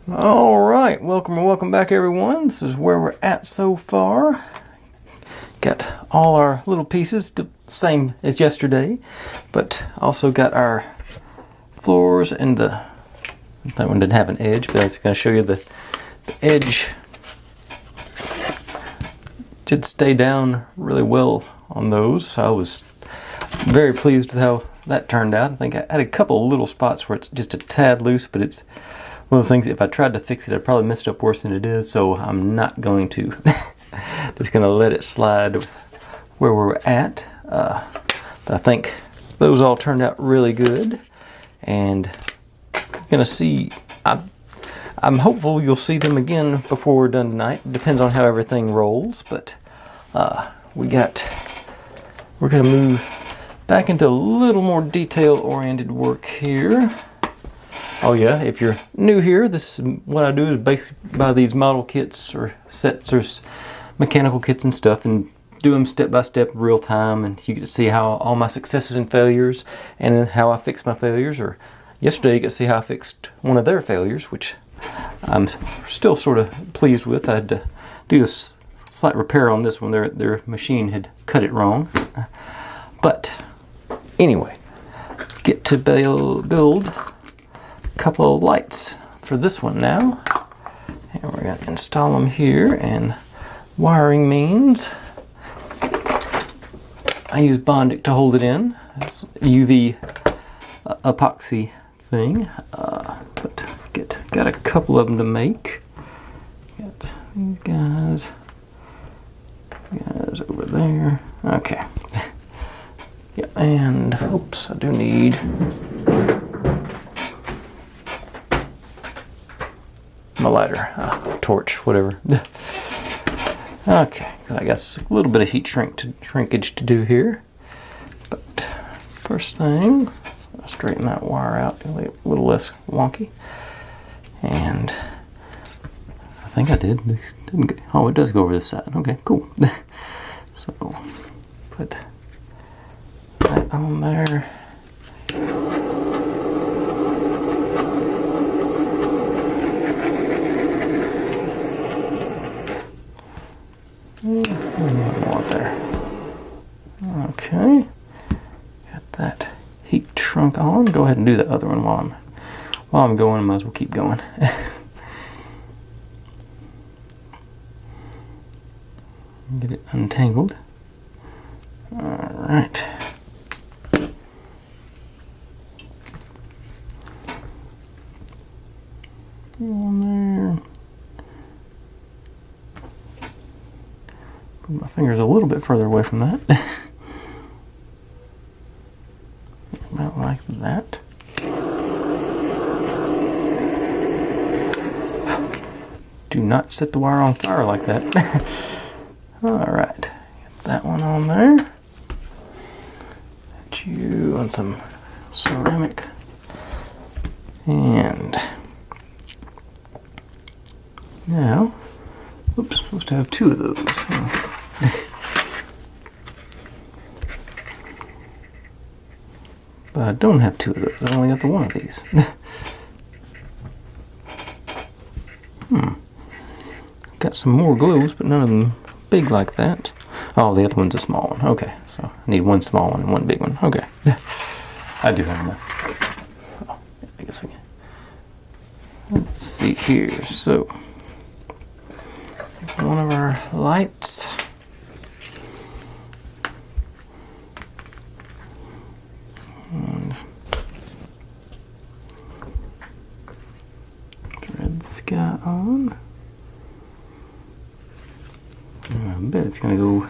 All right, welcome back, everyone. This is where we're at so far. Got all our little pieces, the same as yesterday, but also got our floors and that one didn't have an edge, but I was going to show you the edge did stay down really well on those, so I was very pleased with how that turned out. I think I had a couple of little spots where it's just a tad loose, but it's one of those things, if I tried to fix it, I'd probably mess it up worse than it is, so I'm not going to. Just going to let it slide with where we're at. But I think those all turned out really good. And you're going to see, I'm hopeful you'll see them again before we're done tonight. It depends on how everything rolls, but we're going to move back into a little more detail-oriented work here. Oh yeah, if you're new here, this is what I do is basically buy these model kits or sets or mechanical kits and stuff and do them step by step, real time, and you get to see how all my successes and failures and how I fix my failures. Or yesterday you got to see how I fixed one of their failures, which I'm still sort of pleased with. I had to do a slight repair on this one. Their machine had cut it wrong. But anyway, get to build couple of lights for this one now, and we're going to install them here. And wiring means I use Bondic to hold it in. It's a UV epoxy thing, but got a couple of them to make. Got these guys over there. Okay. Yeah, and oops, I do need my lighter, torch, whatever. Okay, I got a little bit of heat shrinkage to do here. But first thing, I'll straighten that wire out a little less wonky. And I think I did. Oh, it does go over this side. Okay, cool. So put that on there. More there. Okay, got that heat shrunk on. Go ahead and do the other one while I'm going. I might as well keep going. Get it untangled. All right. On there. Put my fingers a little bit further away from that. About like that. Do not set the wire on fire like that. Alright, get that one on there. Put you on some ceramic. And now, oops, supposed to have two of those. But I don't have two of those. I only got the one of these. Got some more glues, but none of them big like that. Oh, the other one's a small one. Okay, so I need one small one and one big one. Okay. I do have enough. Oh, I guess I can. Let's see here. So, one of our lights. And thread this guy on. I bet it's gonna go.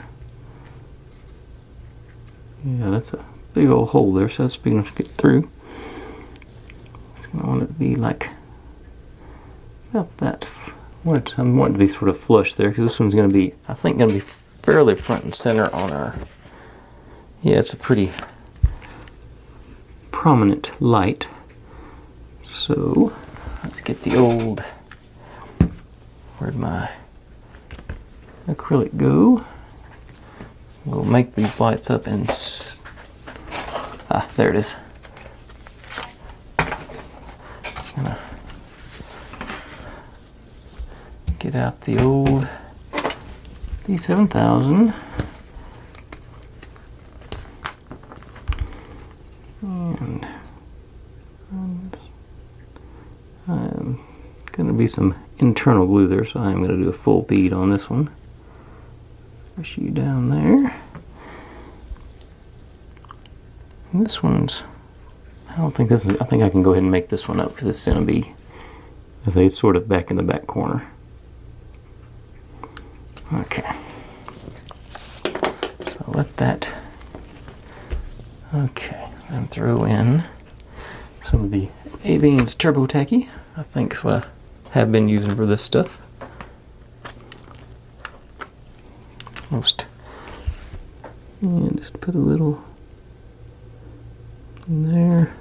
Yeah, that's a big old hole there, so that's big enough to get through. It's gonna want it to be like about that. I want it to be sort of flush there, because this one's gonna be, I think, gonna be fairly front and center on our. Yeah, it's a pretty prominent light. So let's get the old. Where'd my acrylic go? We'll make these lights up in. There it is. out the old D7000. And going to be some internal glue there, so I'm going to do a full bead on this one. Push you down there. And this one's, I don't think this is, I think I can go ahead and make this one up because it's going to be, I think it's sort of back in the back corner. Okay. So let that, okay, then throw in some of the Aveens Turbo Tacky. I think is what I have been using for this stuff. Most. And just put a little in there.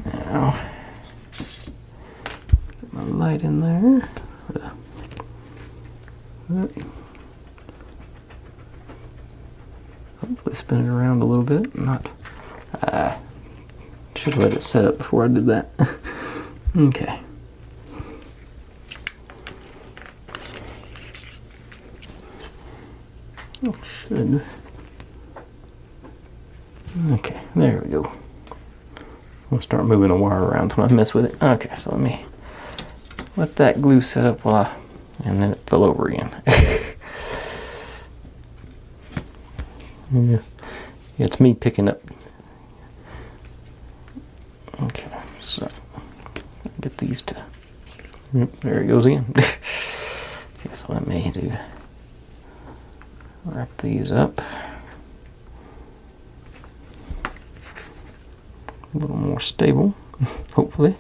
Now, get my light in there. Hopefully spin it around a little bit. Not. Should have let it set up before I did that. Okay. Oh, should. Okay, there we go. I'll start moving the wire around when I mess with it. Okay, so let me let that glue set up while and then it fell over again. Yeah, it's me picking up. Okay, so get these to. There it goes again. Okay, so let me do wrap these up a little more stable, hopefully.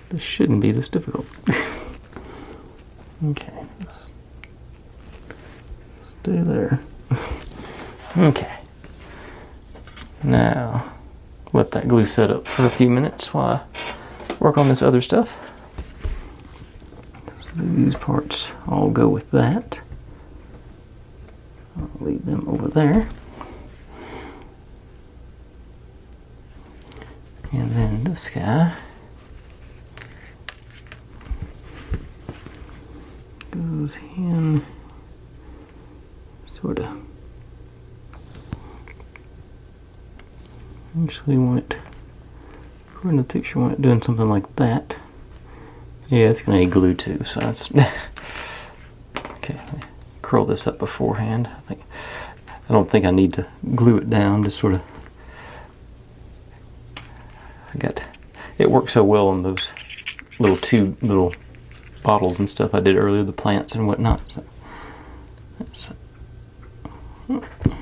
This shouldn't be this difficult. Okay, let's stay there. Okay. Now, let that glue set up for a few minutes while I work on this other stuff. So these parts all go with that. I'll leave them over there. And then this guy goes in sort of. Actually want it, according to the picture, I want it doing something like that. Yeah, it's going to need glue too, so that's okay. Let me curl this up beforehand. I don't think I need to glue it down, just sort of. It worked so well on those little bottles and stuff I did earlier, the plants and whatnot. So that's okay.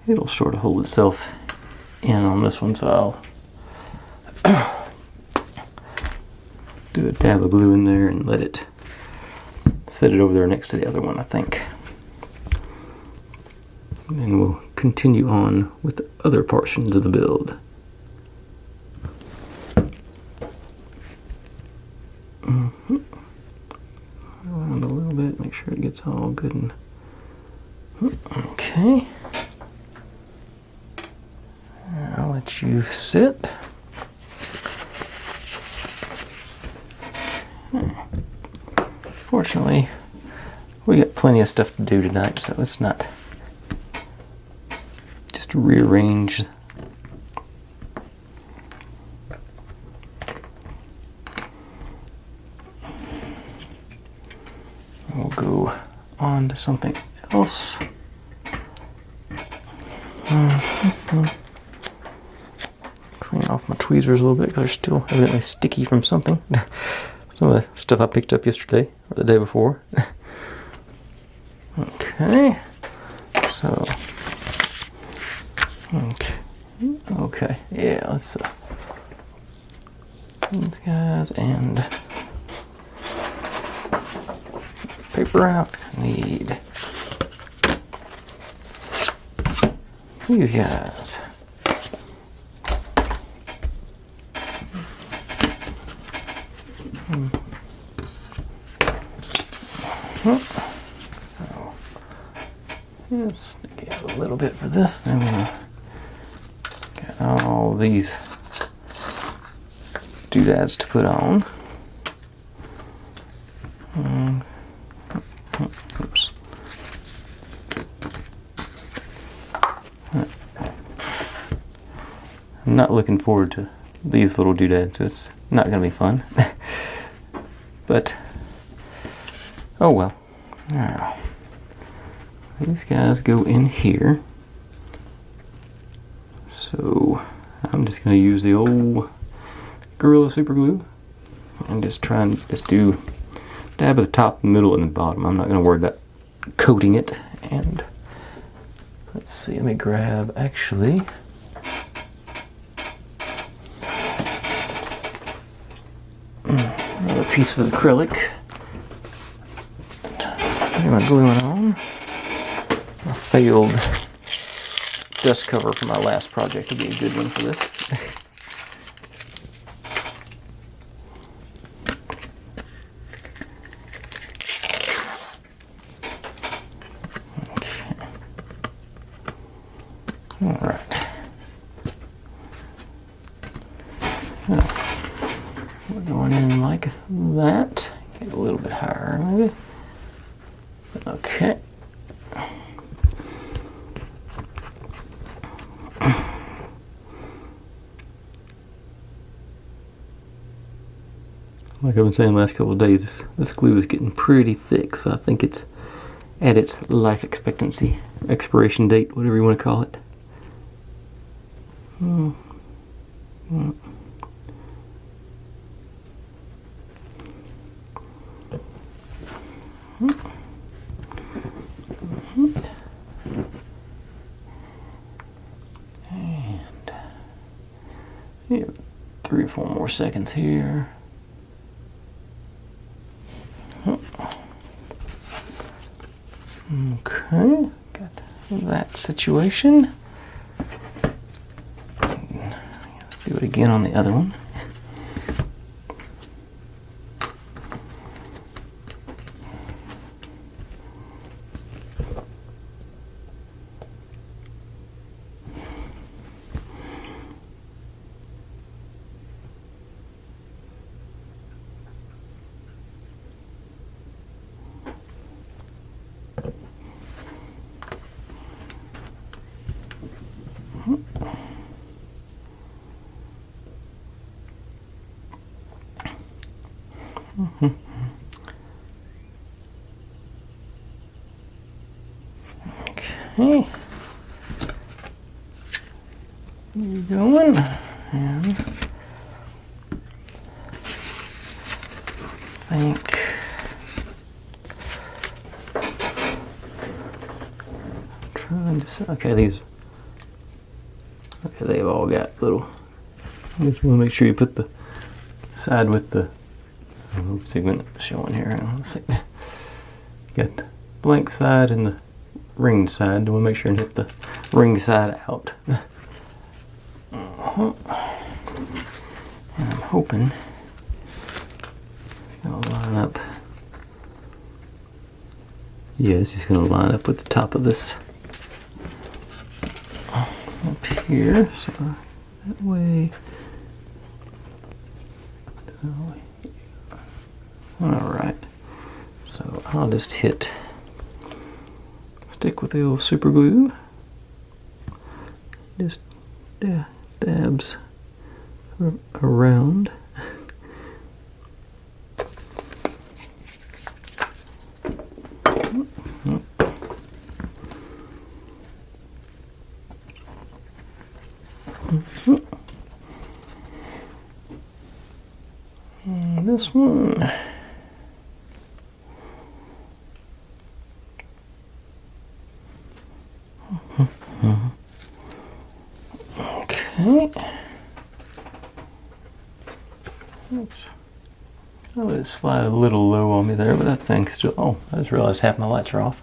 It'll sort of hold itself in on this one, so I'll do a dab of glue in there and let it set it over there next to the other one, I think. And then we'll continue on with the other portions of the build. Around a little bit, make sure it gets all good and okay. I'll let you sit. Fortunately, we got plenty of stuff to do tonight, so it's not just rearrange. We'll go on to something else. Clean off my tweezers a little bit because they're still evidently sticky from something. Some of the stuff I picked up yesterday or the day before. Okay, so okay, yeah. Let's these guys, and paper out. Need these guys. So, let's get a little bit for this. Then we'll get all these doodads to put on. Oops. I'm not looking forward to these little doodads. It's not going to be fun. But, oh well. Now, these guys go in here. So, I'm just going to use the old Gorilla Super Glue and just try and just do dab at the top, middle, and the bottom. I'm not going to worry about coating it. And let's see, let me grab actually another piece of acrylic. Get my gluing on. A failed dust cover for my last project would be a good one for this. Alright. So, we're going in like that. Get a little bit higher, maybe. Okay. Like I've been saying the last couple of days, this glue is getting pretty thick, so I think it's at its life expectancy, expiration date, whatever you want to call it. And yeah, 3 or 4 more seconds here. Okay, got that situation. Let's do it again on the other one. Okay. Keep going. And I think trying to, okay, these, okay, they've all got little, you just want to make sure you put the side with the segment showing here. Let's see. Got the blank side and the ringed side. You want to make sure and hit the ring side out. And I'm hoping it's going to line up. Yeah, it's just going to line up with the top of this up here. So that way. Alright, so I'll just stick with the old super glue, just dabs around. And this one. Okay. That's, oh, it slide a little low on me there, but that thing still, oh, I just realized half my lights are off.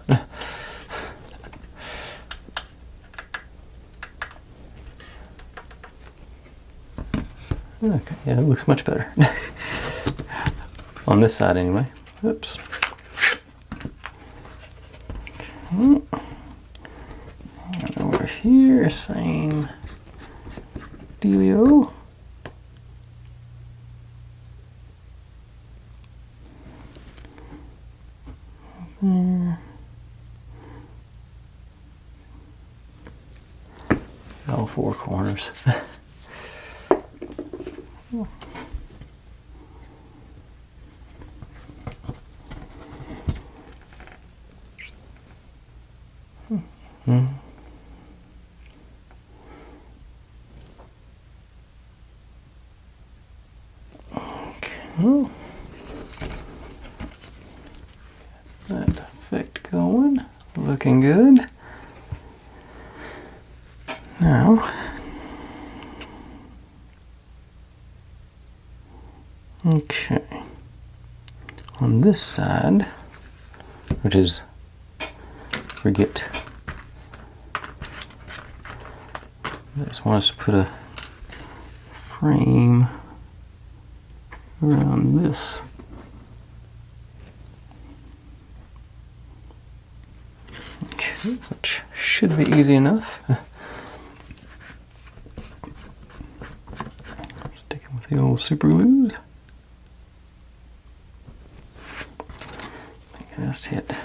Okay, yeah, it looks much better. On this side anyway. Oops. Okay. And over here, same dealio. There. All four corners. Okay. That effect going, looking good. Now, okay, on this side, which is, forget, I just want us to put a frame around this. Okay, which should be easy enough. Sticking with the old super glues. I think I just hit.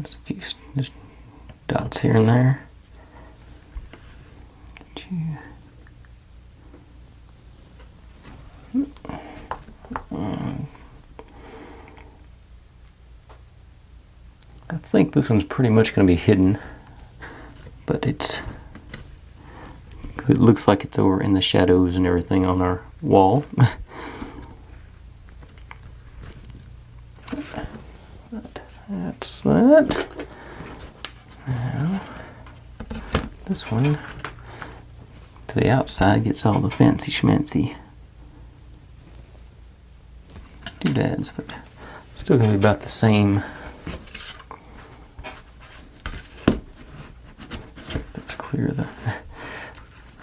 Just a few just dots here and there. I think this one's pretty much going to be hidden, but it looks like it's over in the shadows and everything on our wall. That's that. Now, this one to the outside gets all the fancy schmancy doodads, but still going to be about the same. Let's clear the.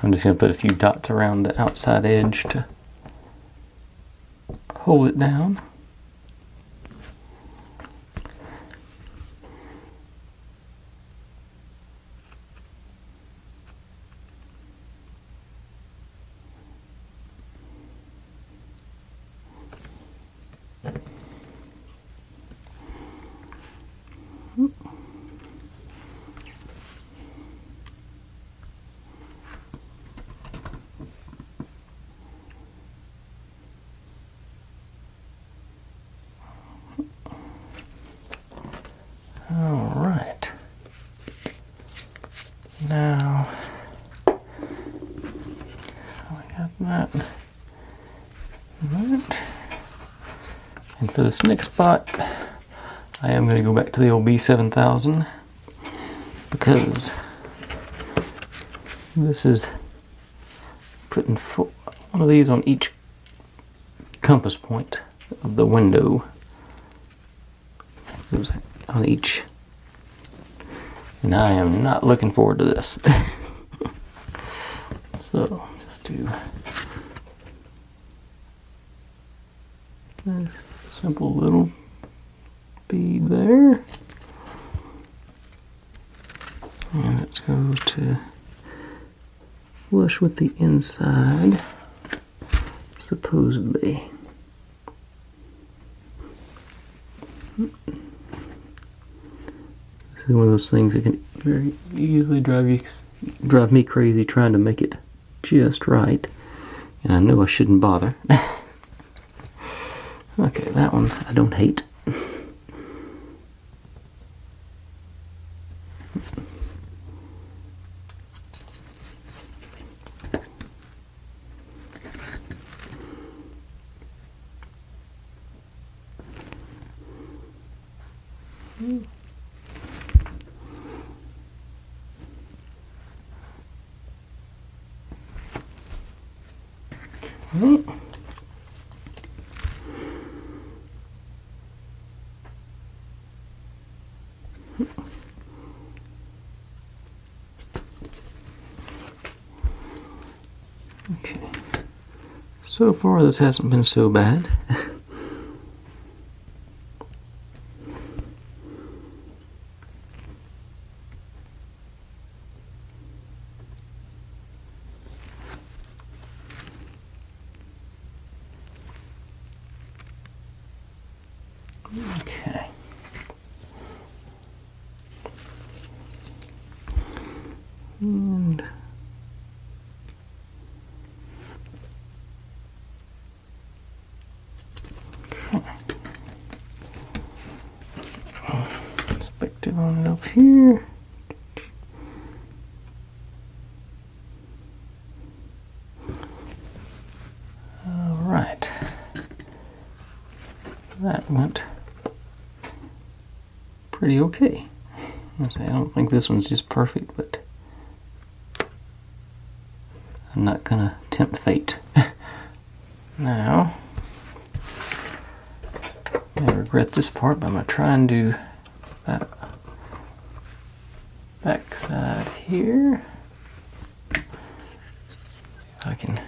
I'm just going to put a few dots around the outside edge to hold it down. All right. Now, so I got that. That. And for this next spot, I am going to go back to the old B7000 because this is putting one of these on each compass point of the window. Goes on each, and I am not looking forward to this. So just do a simple little bead there, and let's go to flush with the inside, supposedly. This is one of those things that can very easily drive me crazy trying to make it just right, and I know I shouldn't bother. Okay, that one I don't hate. right. Okay. So far, this hasn't been so bad. Okay. And perspective on it up here. All right. That went pretty okay. I don't think this one's just perfect, but I'm not gonna tempt fate. Now, I regret this part, but I'm gonna try and do that back side here. If I can.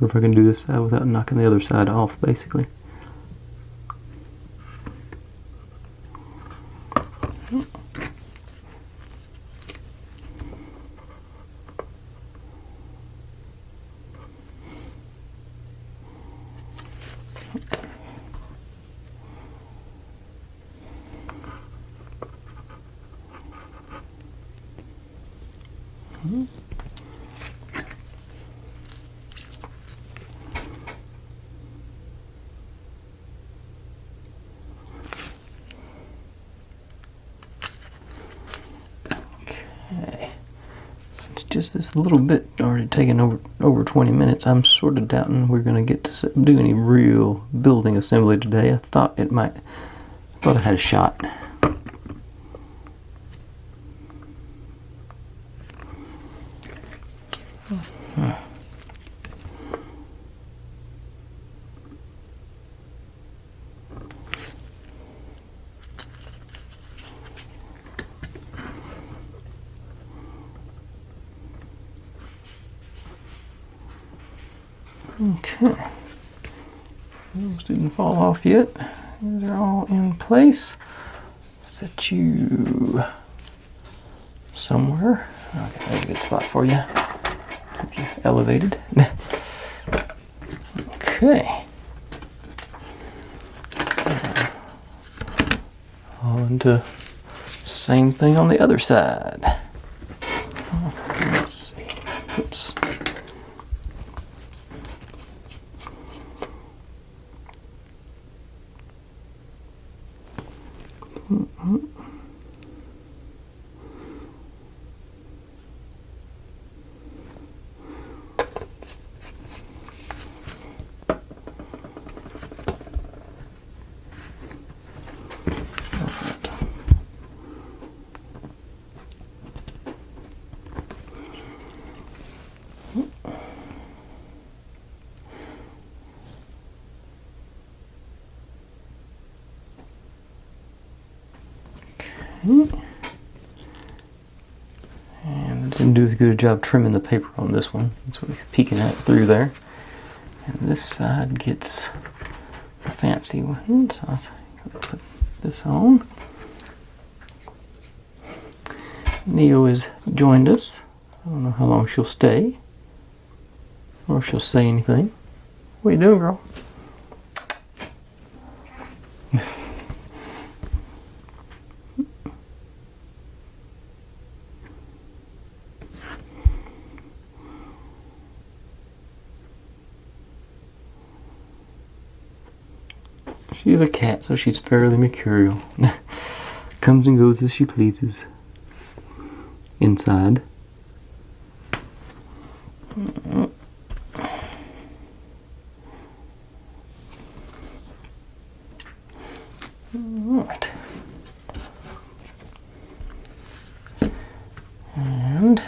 If I can do this side without knocking the other side off, basically. Okay. Since just this little bit already taken over 20 minutes, I'm sort of doubting we're going to get to do any real building assembly today. I thought it had a shot. Okay, those didn't fall off yet. These are all in place. Set you somewhere. Okay, that's a good spot for you. Keep you elevated. Okay. On to same thing on the other side. Let's see. Oops. And didn't do as good a job trimming the paper on this one. That's what it's peeking at through there. And this side gets a fancy one. So I'll put this on. Neo has joined us. I don't know how long she'll stay, or if she'll say anything. What are you doing, girl? She's a cat, so she's fairly mercurial. Comes and goes as she pleases. inside. Alright. And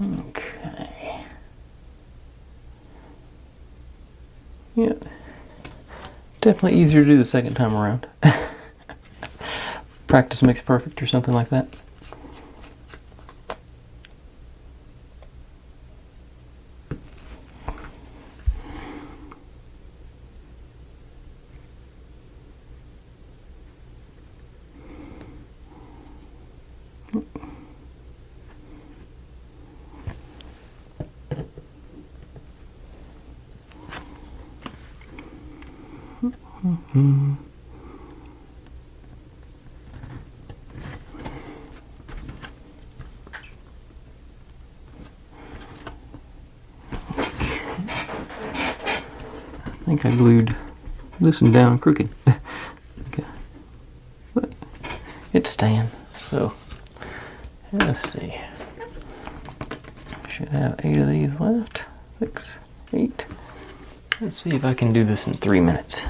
okay. Yeah. Definitely easier to do the second time around. Practice makes perfect or something like that. I think I glued this one down crooked. Okay. But it's staying, so let's see. Should have 8 of these left. 6, 8. Let's see if I can do this in 3 minutes.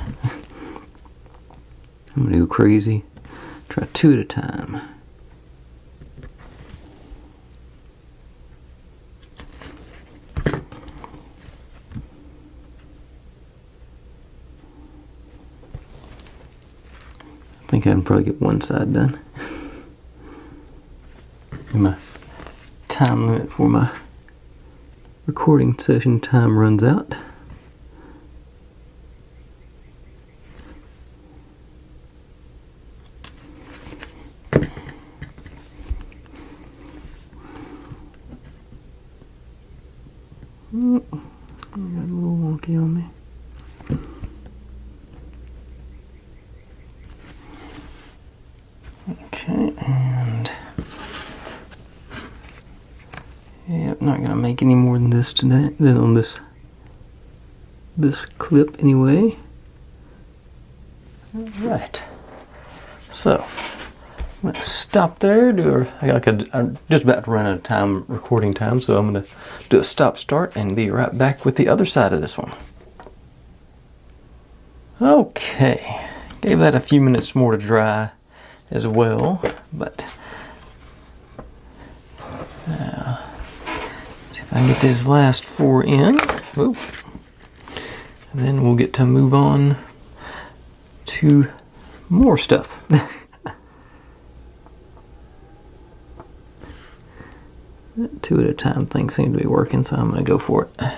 I'm gonna go crazy. Try 2 at a time. I think I can probably get one side done. My time limit for my recording session time runs out. Got a little wonky on me. Okay, and yep, not gonna make any more than this today. Than on this clip anyway. All right. So I'm gonna stop there. I'm just about to run out of time, recording time, so I'm gonna do a stop start and be right back with the other side of this one. Okay, gave that a few minutes more to dry as well, but see if I can get these last 4 in. Oop. And then we'll get to move on to more stuff. 2 at a time things seem to be working, so I'm going to go for it.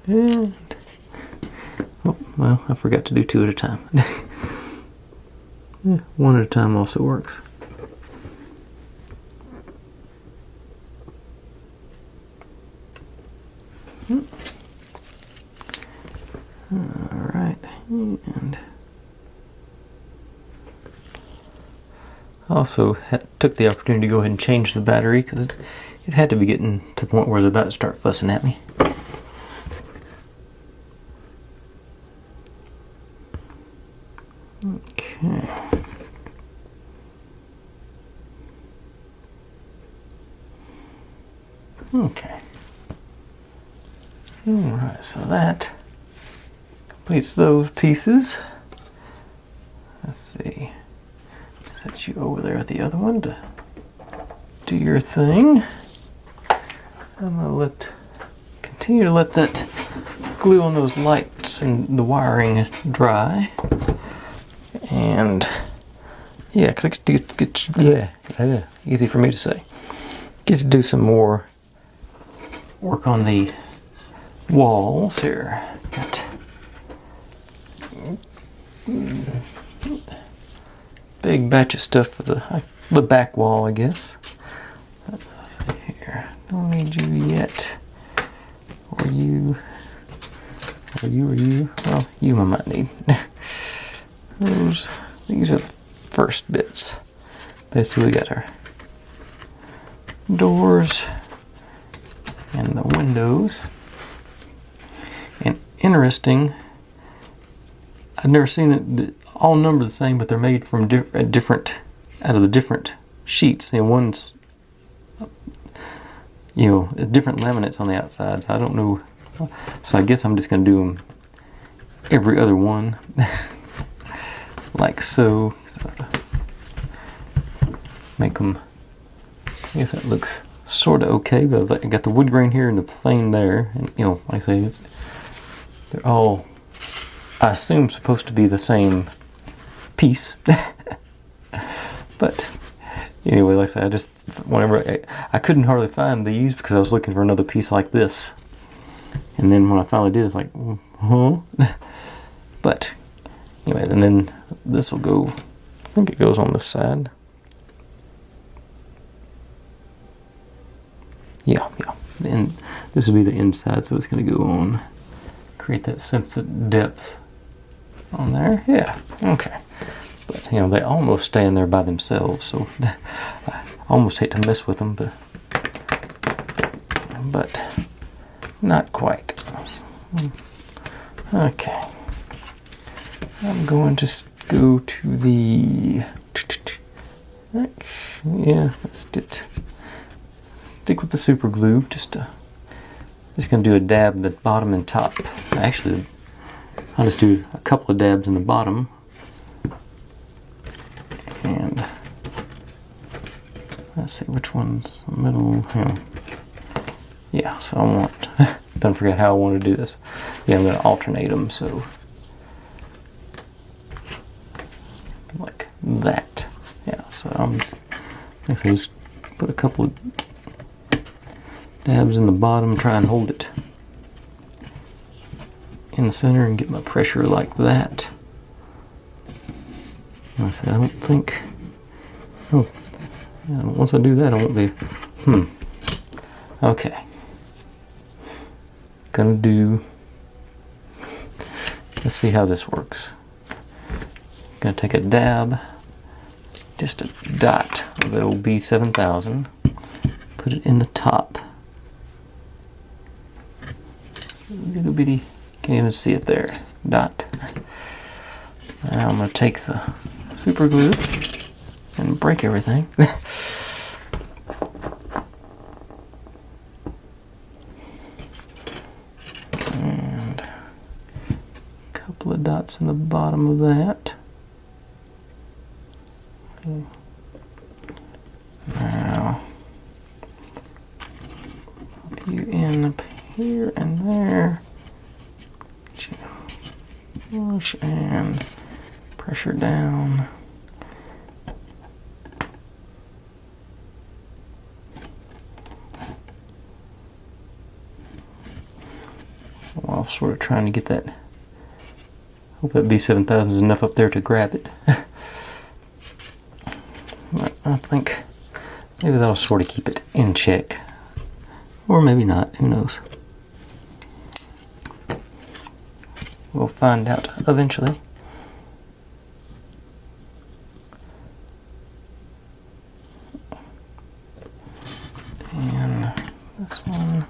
And, oh, well, I forgot to do 2 at a time. Yeah, 1 at a time also works. Alright, and also took the opportunity to go ahead and change the battery because it had to be getting to the point where it was about to start fussing at me. Okay. Okay. Alright, so that completes those pieces. Let's see. Set you over there with the other one to do your thing. I'm going to continue to let that glue on those lights and the wiring dry. And yeah, because easy for me to say. Get to do some more work on the walls here. Got big batch of stuff for the back wall, I guess. Let's see here. Don't need you yet. Or you. Well, you I might need. These are the first bits. Basically, we got our doors and the windows. And interesting, I've never seen it all numbered the same, but they're made from out of the different sheets. One's, different laminates on the outside. So I don't know. So I guess I'm just going to do them every other one, like so. Make them. I guess that looks sort of okay, but I got the wood grain here and the plain there, and like I say, they're all, I assume, supposed to be the same piece. But anyway, like I said, whenever I couldn't hardly find these because I was looking for another piece like this, and then when I finally did, it's like, huh? But anyway, and then this will go. I think it goes on this side. Yeah. And this will be the inside, so it's going to go on, create that sense of depth on there. Yeah, okay. But they almost stay in there by themselves, so I almost hate to mess with them, but not quite. Okay. I'm going to go to the. Yeah, let's do it. Stick with the super glue. Just gonna do a dab at the bottom and top. Actually, I'll just do a couple of dabs in the bottom, and let's see which one's the middle. Yeah. So I want. Don't forget how I want to do this. Yeah, I'm gonna alternate them. So like that. Yeah. So I'm just put a couple of dabs in the bottom, try and hold it in the center and get my pressure like that. And I said, I don't think, once I do that, I won't be, okay. Let's see how this works. Gonna take a dab, just a dot of the old B7000, put it in the top. Little bitty, can't even see it there. Dot. Now I'm going to take the super glue and break everything. And a couple of dots in the bottom of that. Now, pop you in up here and there. Push and pressure down. Well, I'm sort of trying to get that. Hope that B7000 is enough up there to grab it. But I think maybe that'll sort of keep it in check. Or maybe not, who knows. We'll find out eventually. And this one.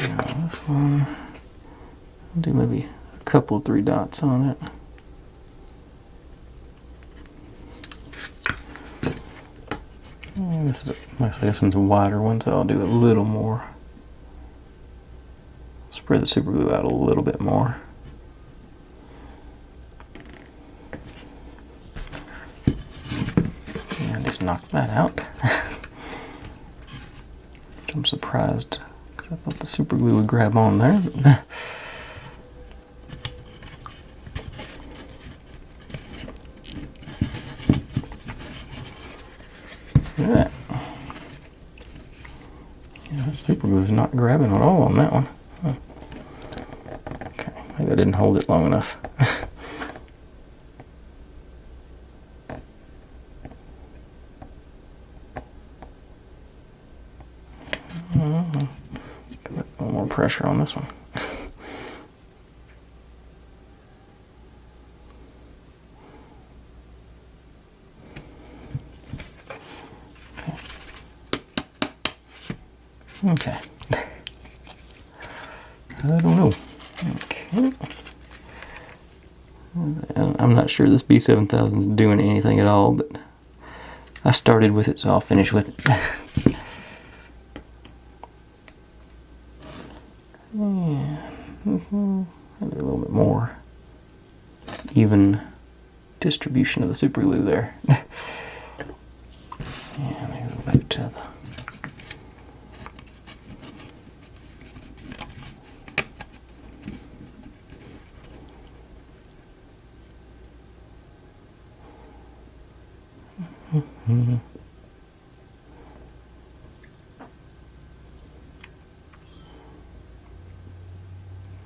Now this one, I'll do maybe a couple of 3 dots on it. This is actually this one's a wider one, so I'll do a little more. Spread the super glue out a little bit more. And just knock that out. Which I'm surprised, because I thought the super glue would grab on there. Yeah, that super glue is not grabbing at all on that one. Huh. Okay, maybe I didn't hold it long enough. Put a little more pressure on this one. Okay. I don't know. Okay. I'm not sure this B7000 is doing anything at all, but I started with it, so I'll finish with it. Maybe a little bit more even distribution of the super glue there. Yeah, maybe go back to the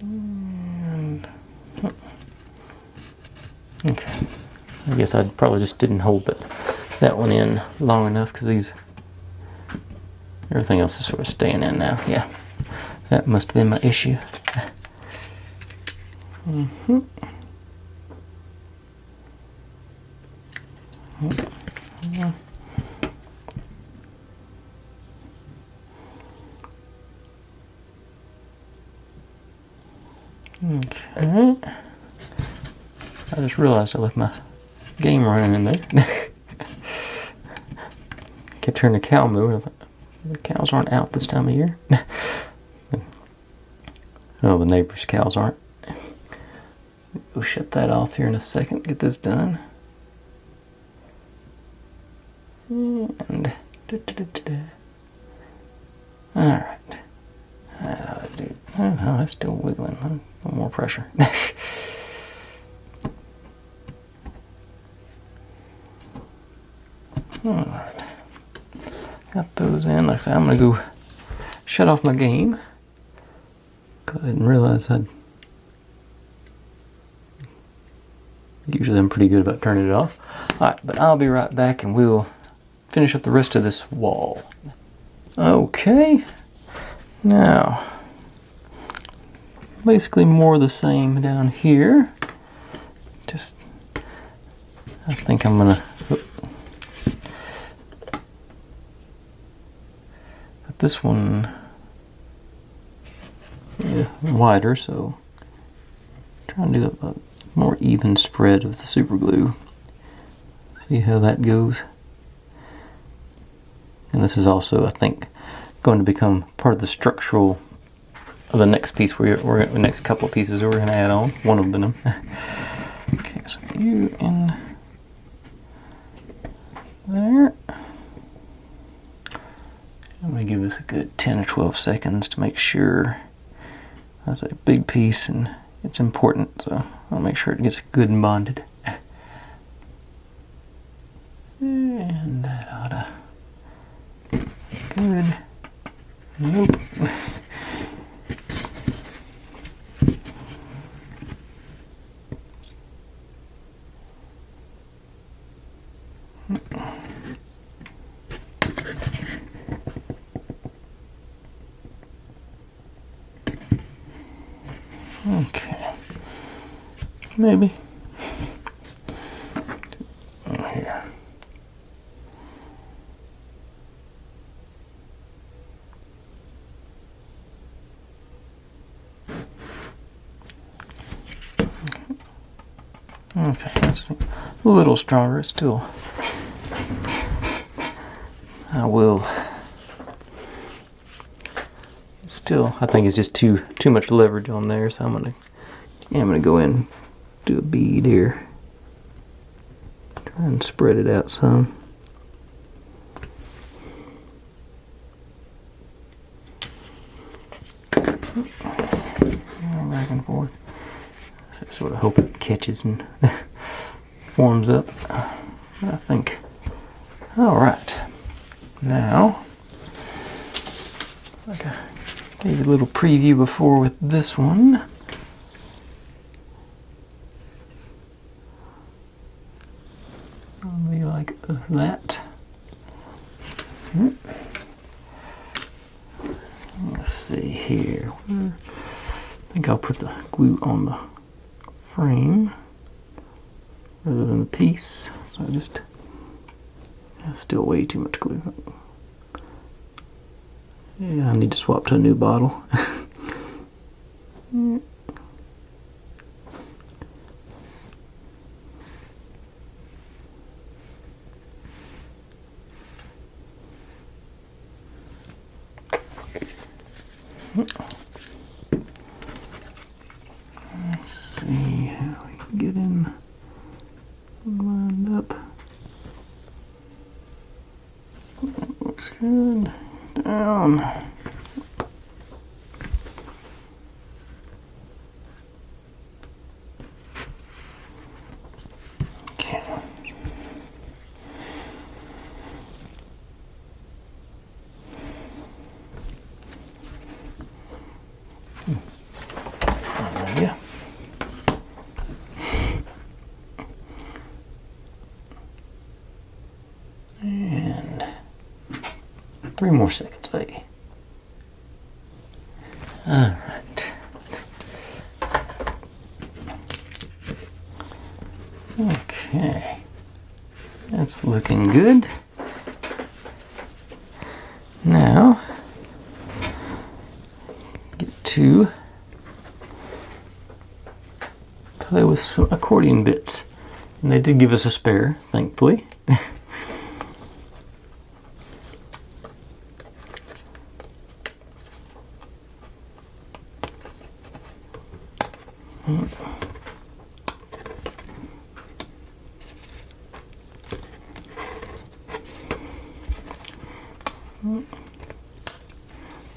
and okay. I guess I probably just didn't hold that one in long enough, because everything else is sort of staying in now. Yeah, that must have been my issue. Okay. I just realized I left my game running in there. Kept hearing the cow move. I thought, the cows aren't out this time of year. Oh, the neighbor's cows aren't. We'll shut that off here in a second. Get this done. And all right. That ought to do. Oh no, it's still wiggling. A little more pressure. All right. Got those in. Like I said, I'm gonna go shut off my game, because I didn't realize usually I'm pretty good about turning it off. Alright, but I'll be right back and we'll finish up the rest of this wall. Okay, now basically more of the same down here. Just, I think I'm gonna put this one wider, so trying to do a more even spread of the super glue. See how that goes. And this is also, I think, going to become part of the structural of the next piece. The next couple of pieces we're going to add on. One of them. Okay, so you in there. I'm going to give this a good 10 or 12 seconds to make sure. That's a big piece and it's important, so I'll make sure it gets good and bonded. And that oughta good. Nope. Okay. Maybe. Here. Okay, that's a little stronger. It's still, I will. Still, I think it's just too much leverage on there, so I'm gonna go in and do a bead here. Try and spread it out some. Back and forth. So I sort of hope it catches and forms up. I think. All right. Now, like I gave you a little preview before with this one. It'll be like that. Let's see here. I think I'll put the glue on the frame rather than the piece. So that's still way too much glue. Yeah, I need to swap to a new bottle. Let's see how we can get in lined up. That looks good. Down. Okay. Yeah. And 3 more seconds, baby. All right. Okay. That's looking good. Now, get to play with some accordion bits. And they did give us a spare, thankfully.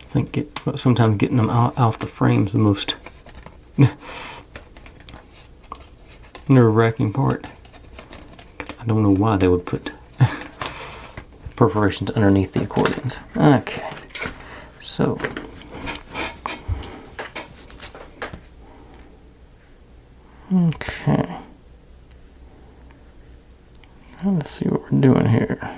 I think sometimes getting them off the frame is the most nerve-wracking part. I don't know why they would put perforations underneath the accordions. Okay, so okay, let's see what we're doing here.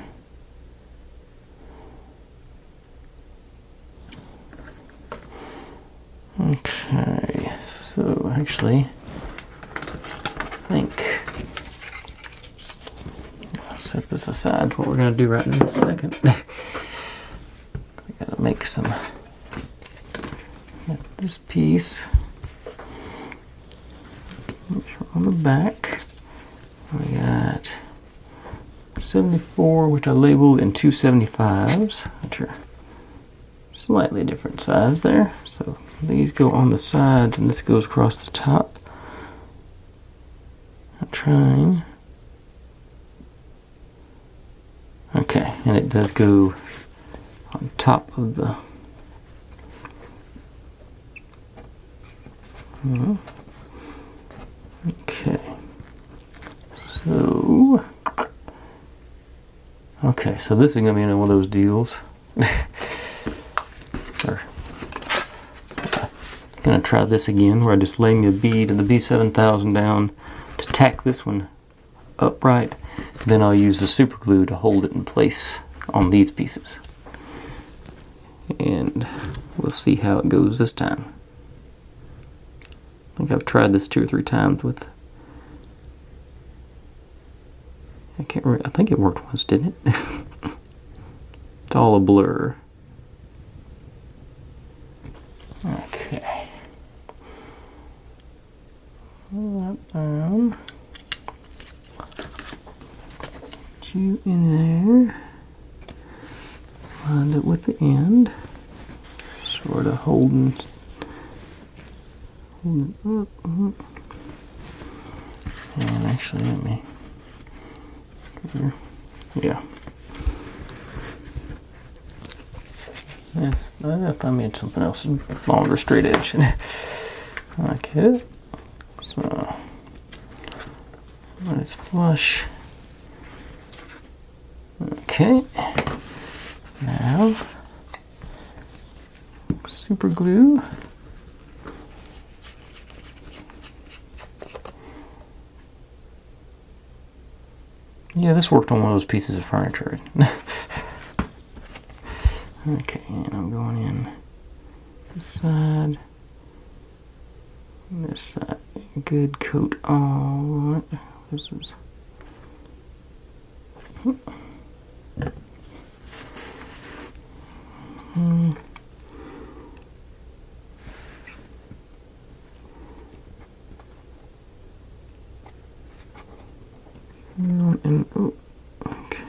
Okay, so actually, I think I'll set this aside for what we're going to do right in a second. I gotta make some, get this piece on the back. We got 74, which I labeled, and 275s, which are slightly different size there. So these go on the sides and this goes across the top. I'm trying. Okay, and it does go on top of the okay. So this is gonna be one of those deals. Gonna try this again where I just lay me a bead of the B7000 down to tack this one upright. Then I'll use the super glue to hold it in place on these pieces. And we'll see how it goes this time. I think I've tried this 2 or 3 times with, I can't remember, I think it worked once, didn't it? It's all a blur. Okay. Pull that down. Put you in there. at the end, sort of holding up. And actually, let me, yeah. Yes, if I made something else longer, straight edge. Okay, so it's flush. Okay, now super glue. Yeah, this worked on one of those pieces of furniture. Okay, and I'm going in this side, this side. Good coat all. This is. And oh, okay.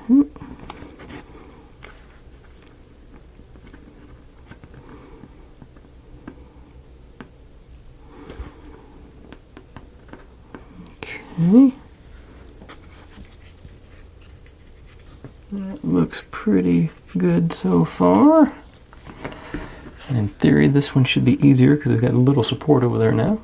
Okay. That looks pretty good so far. In theory, this one should be easier because we've got a little support over there now.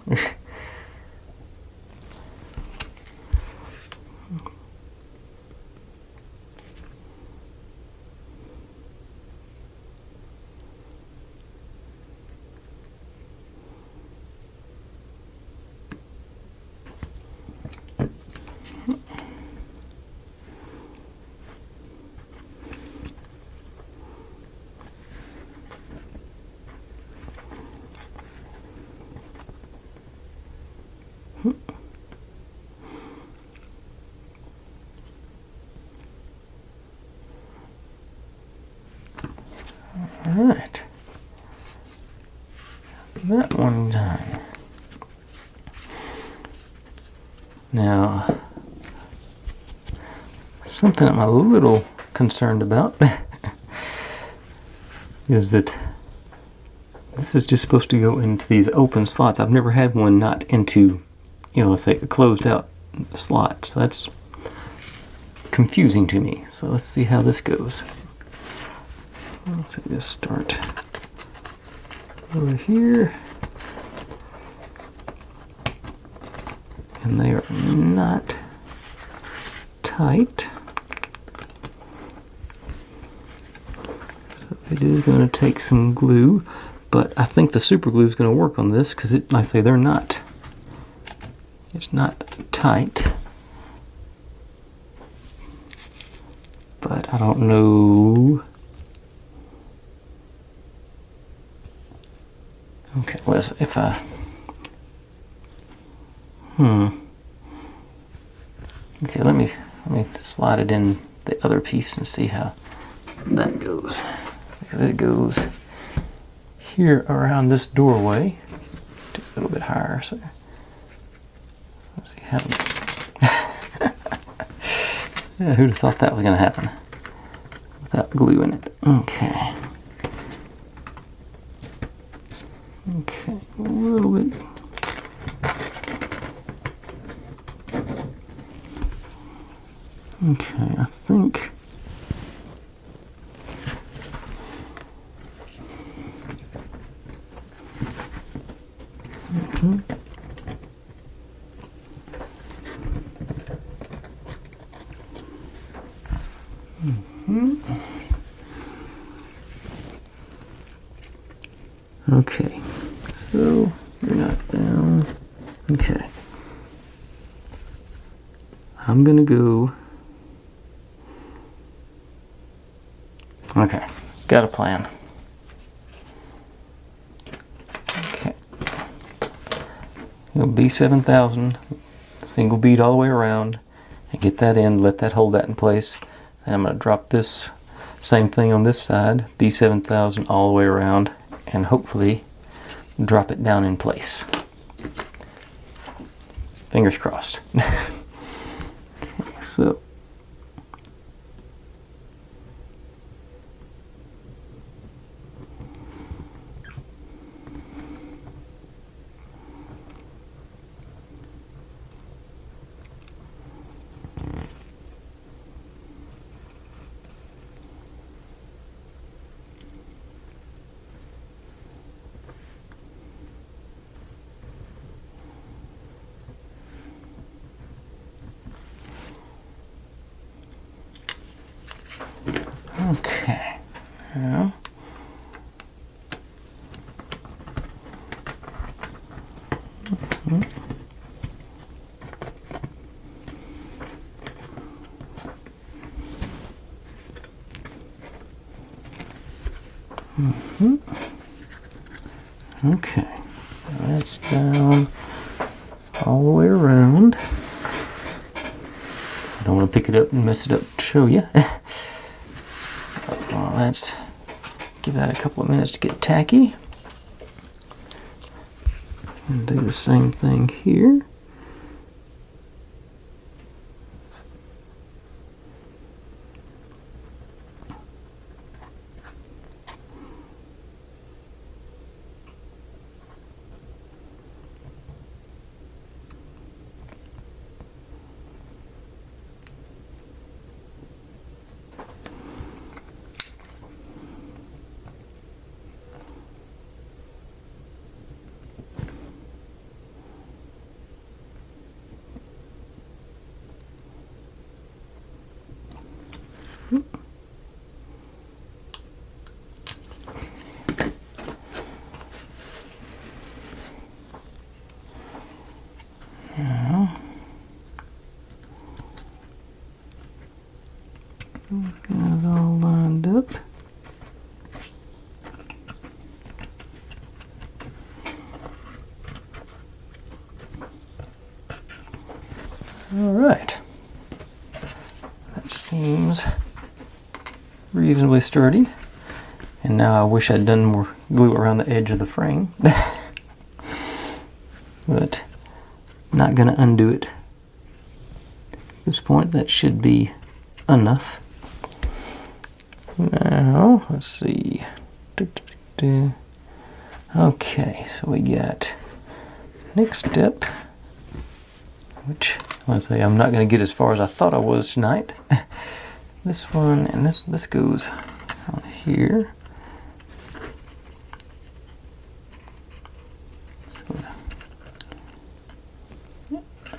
Alright, that one done. Now, something I'm a little concerned about is that this is just supposed to go into these open slots. I've never had one not into, let's say a closed out slot. So that's confusing to me. So let's see how this goes. Let's see, just start over here. And they are not tight. So it is going to take some glue, but I think the super glue is going to work on this because like I say, it's not tight. But I don't know. Okay, well, if I, okay, let me slide it in the other piece and see how that goes. Because it goes here around this doorway, a little bit higher. So let's see how. Yeah, who'd have thought that was going to happen without glue in it? Okay. Okay, a little bit. Okay, I think. Okay, so you're not down. Okay. I'm gonna go. Okay, got a plan. Okay. B7000, single bead all the way around, and get that in, let that hold that in place. Then I'm gonna drop this same thing on this side, B7000 all the way around, and hopefully drop it down in place. Fingers crossed. Okay, so Okay. Now, okay, that's down all the way around. I don't want to pick it up and mess it up to show you. Well, let's give that a couple of minutes to get tacky. And do the same thing here. Now, got it all lined up. All right. That seems reasonably sturdy. And now I wish I'd done more glue around the edge of the frame. But not going to undo it. At this point, that should be enough. Now, let's see. Okay, so we got next step, which let's say I'm not going to get as far as I thought I was tonight. This one and this goes on here.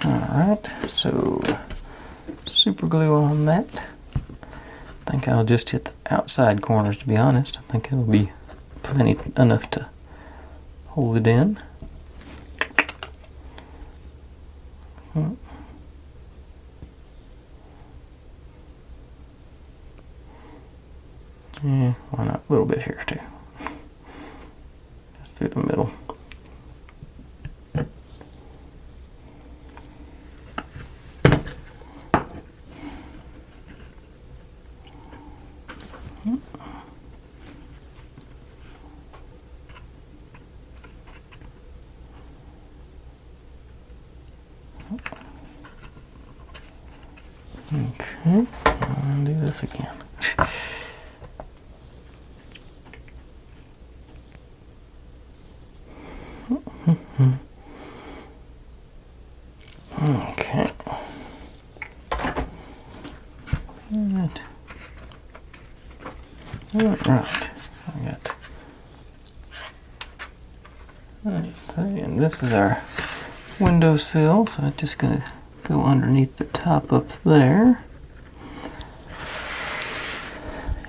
Alright, so super glue on that. I think I'll just hit the outside corners, to be honest. I think it'll be plenty enough to hold it in. Yeah, why not a little bit here too? Just through the middle. Okay, I'll do this again. Okay. Alright. I got. Let's see, and this is our windowsill, so I'm just going to go underneath the top up there.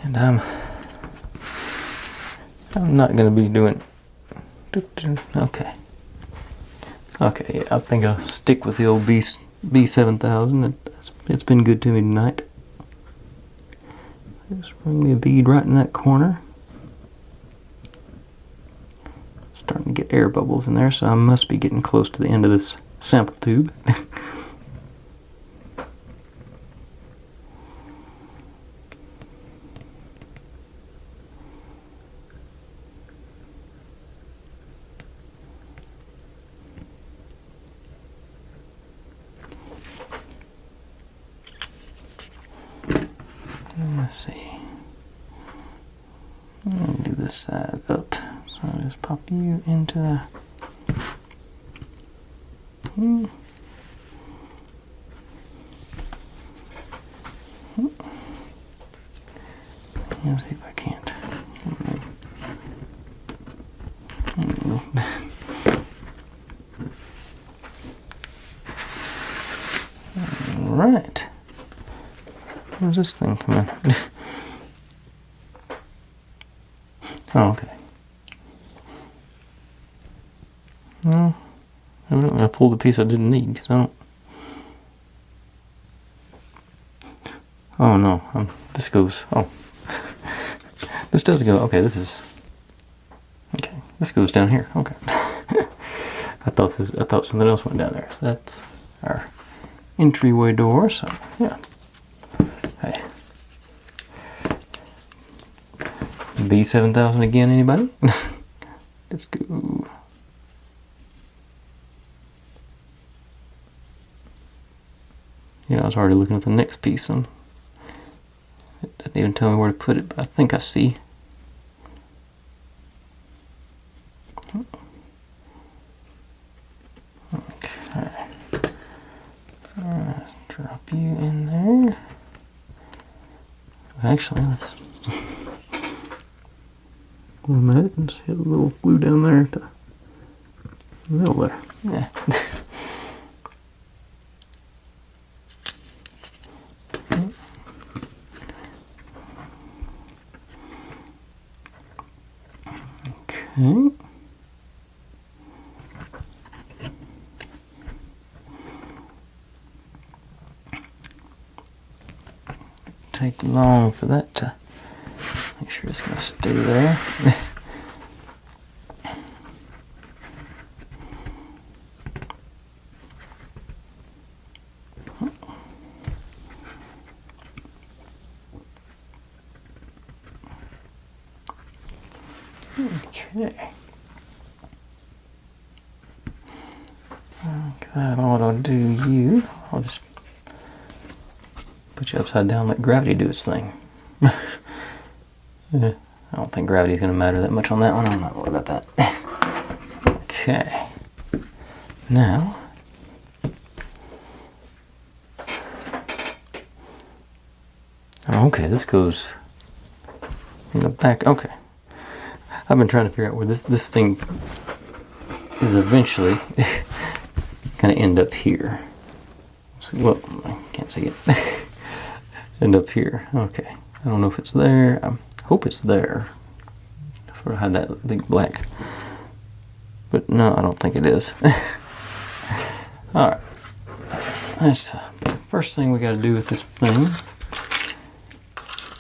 And I'm not going to be doing. Okay. Okay, yeah, I think I'll stick with the old B7000. It's been good to me tonight. Just bring me a bead right in that corner. Starting to get air bubbles in there, so I must be getting close to the end of this sample tube. Let's see. I'm going to do this side up. So I'll just pop you into the. Let's see if I can't. All right. Where's this thing coming? Oh, okay. Well, evidently I pulled the piece I didn't need, because I don't... Oh no, this goes... Oh. This does go... Okay, this is... Okay, this goes down here. Okay. I thought something else went down there. So that's our entryway door, so yeah. Hey. B7000 again, anybody? Let's go. Yeah, I was already looking at the next piece, and it didn't even tell me where to put it, but I think I see. Okay. Alright, drop you in there. Actually, let's glue it and hit a little glue down there to the middle there. Yeah. Okay. Take long for that to make sure it's going to stay there. Okay. Like that ought to do you. I'll just put you upside down, let gravity do its thing. Yeah, I don't think gravity's going to matter that much on that one. I'm not worried about that. Okay. Now, okay, this goes in the back. Okay. I've been trying to figure out where this thing is eventually going to end up here. Well, I can't see it. End up here. Okay. I don't know if it's there. I hope it's there. Sort of had that big black. But no, I don't think it is. Alright. That's the first thing we got to do with this thing.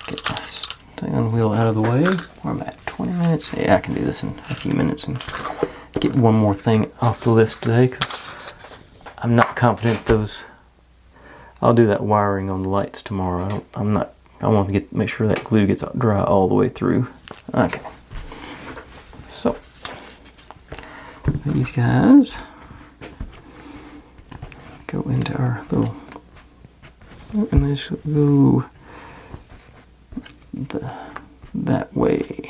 Get my stand wheel out of the way. Where am I at? 20 minutes? Yeah, I can do this in a few minutes and get one more thing off the list today, because I'm not confident those... I'll do that wiring on the lights tomorrow. I want to make sure that glue gets dry all the way through. Okay. So, these guys go into our little... And they should go that way.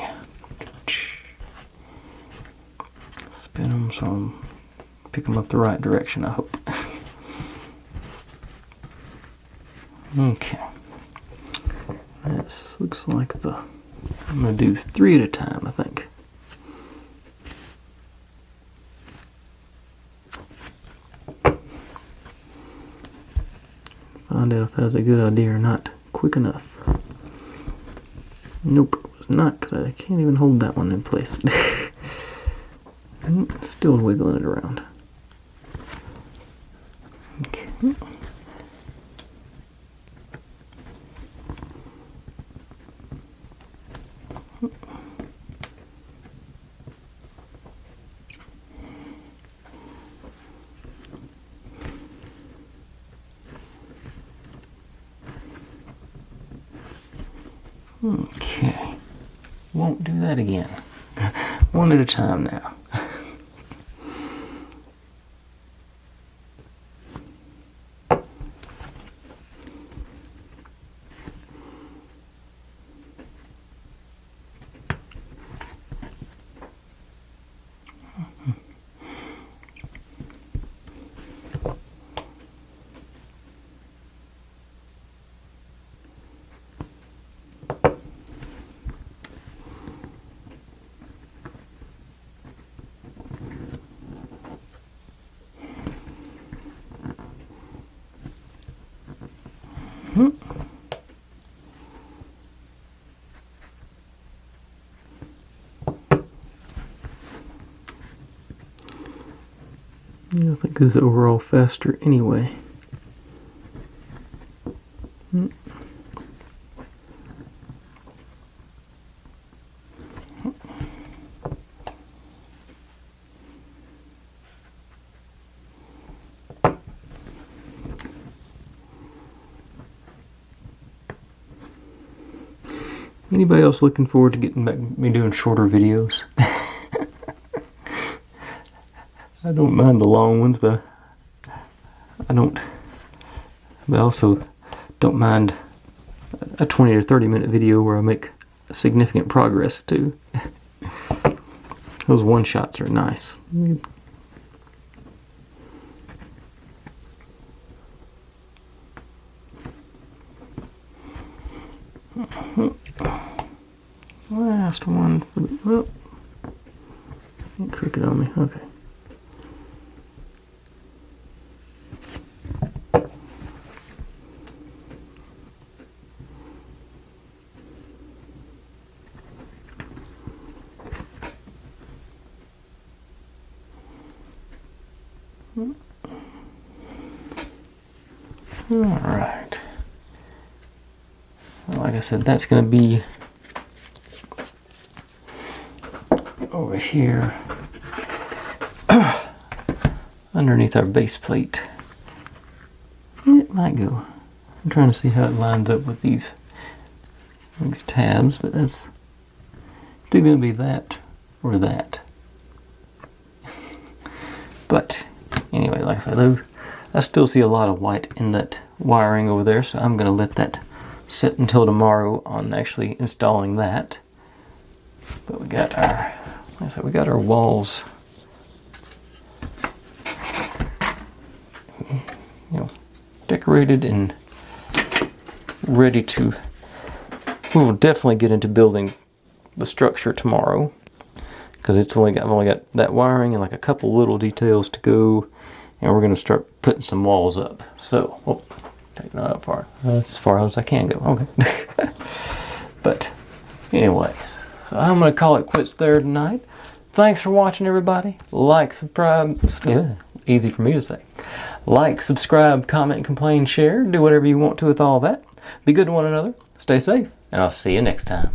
Spin them so I'm pick them up the right direction, I hope. Okay. This looks like I'm going to do 3 at a time, I think. Find out if that's a good idea or not quick enough. Nope, it was not, because I can't even hold that one in place. Still wiggling it around. Okay. Okay, won't do that again. One at a time now. Yeah, I think this is overall faster anyway. Anybody else looking forward to getting back me doing shorter videos? I don't mind the long ones, but I also don't mind a 20 or 30 minute video where I make significant progress too. Those one shots are nice. Last one for the, well, crooked on me, okay. All right. Well, like I said, that's going to be over here underneath our base plate. It might go. I'm trying to see how it lines up with these tabs, but that's either going to be that or that. But anyway, like I said, I still see a lot of white in that wiring over there, so I'm going to let that sit until tomorrow on actually installing that. But we got our, like I said, we got our walls, decorated and ready to. We will definitely get into building the structure tomorrow, because I've only got that wiring and like a couple little details to go, and we're going to start putting some walls up. So, taking that up far. That's as far as I can go. Okay. But, anyways, so I'm going to call it quits there tonight. Thanks for watching, everybody. Like, subscribe. Yeah, easy for me to say. Like, subscribe, comment, complain, share. Do whatever you want to with all that. Be good to one another. Stay safe, and I'll see you next time.